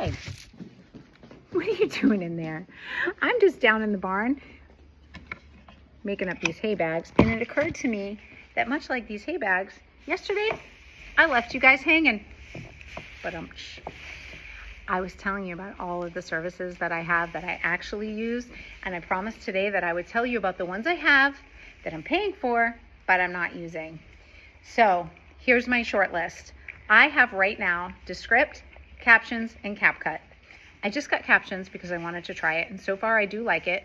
Hey, what are you doing in there? I'm just down in the barn making up these hay bags, and it occurred to me that much like these hay bags, yesterday I left you guys hanging. But I was telling you about all of the services that I have that I actually use, and I promised today that I would tell you about the ones I have that I'm paying for, but I'm not using. So here's my short list. I have right now Descript, Captions, and Capcut. I just got Captions because I wanted to try it, and so far I do like it,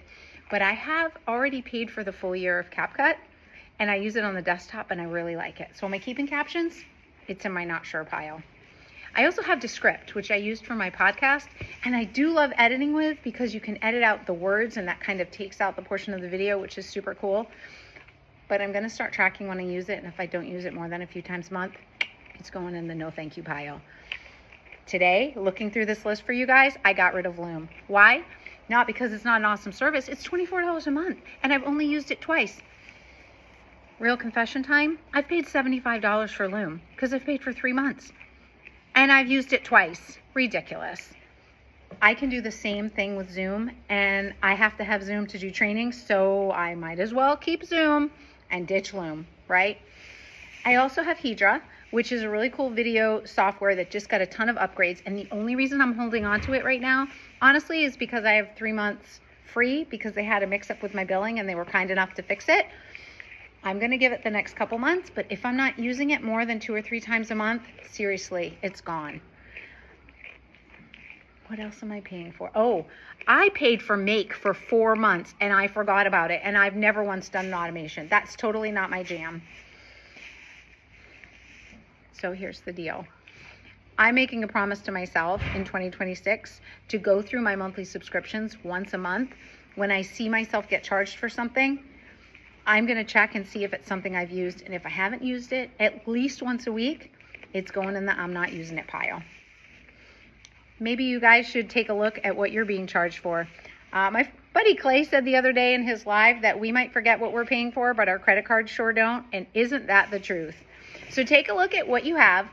but I have already paid for the full year of Capcut, and I use it on the desktop, and I really like it. So am I keeping Captions? It's in my not sure pile. I also have Descript, which I used for my podcast, and I do love editing with because you can edit out the words, and that kind of takes out the portion of the video, which is super cool. But I'm going to start tracking when I use it, and if I don't use it more than a few times a month, it's going in the no thank you pile. Today, looking through this list for you guys, I got rid of Loom. Why? Not because it's not an awesome service. It's $24 a month, and I've only used it twice. Real confession time, I've paid $75 for Loom because I've paid for 3 months, and I've used it twice. Ridiculous. I can do the same thing with Zoom, and I have to have Zoom to do training, so I might as well keep Zoom and ditch Loom, right? I also have Hedra, which is a really cool video software that just got a ton of upgrades. And the only reason I'm holding on to it right now, honestly, is because I have 3 months free because they had a mix up with my billing and they were kind enough to fix it. I'm going to give it the next couple months, but if I'm not using it more than 2 or 3 times a month, seriously, it's gone. What else am I paying for? Oh, I paid for Make for 4 months and I forgot about it, and I've never once done an automation. That's totally not my jam. So here's the deal. I'm making a promise to myself in 2026 to go through my monthly subscriptions once a month. When I see myself get charged for something, I'm going to check and see if it's something I've used. And if I haven't used it at least once a week, it's going in the I'm not using it pile. Maybe you guys should take a look at what you're being charged for. My buddy Clay said the other day in his live that we might forget what we're paying for, but our credit cards sure don't. And isn't that the truth? So take a look at what you have,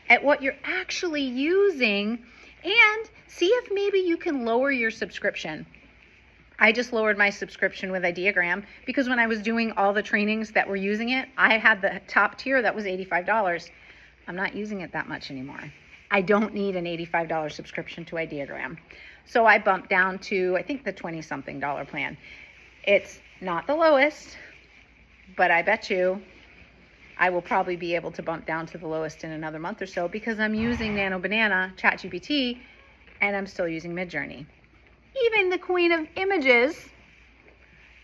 at what you're actually using, and see if maybe you can lower your subscription. I just lowered my subscription with Ideogram because when I was doing all the trainings that were using it, I had the top tier that was $85. I'm not using it that much anymore. I don't need an $85 subscription to Ideogram. So I bumped down to, I think, the $20-something plan. It's not the lowest, but I bet you I will probably be able to bump down to the lowest in another month or so because I'm using Nano Banana, ChatGPT, and I'm still using Midjourney. Even the queen of images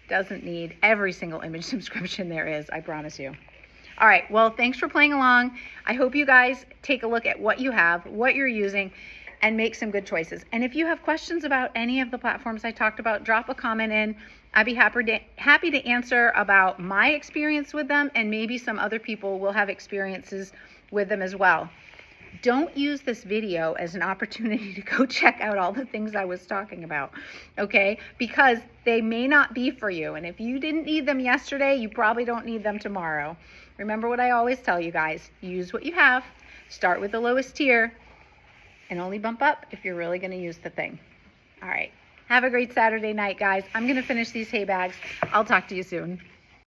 doesn't need every single image subscription there is, I promise you. All right, well, thanks for playing along. I hope you guys take a look at what you have, what you're using, and make some good choices. And if you have questions about any of the platforms I talked about, drop a comment in. I'd be happy to answer about my experience with them, and maybe some other people will have experiences with them as well. Don't use this video as an opportunity to go check out all the things I was talking about, okay? Because they may not be for you. And if you didn't need them yesterday, you probably don't need them tomorrow. Remember what I always tell you guys. Use what you have. Start with the lowest tier and only bump up if you're really going to use the thing. All right. Have a great Saturday night, guys. I'm going to finish these hay bags. I'll talk to you soon.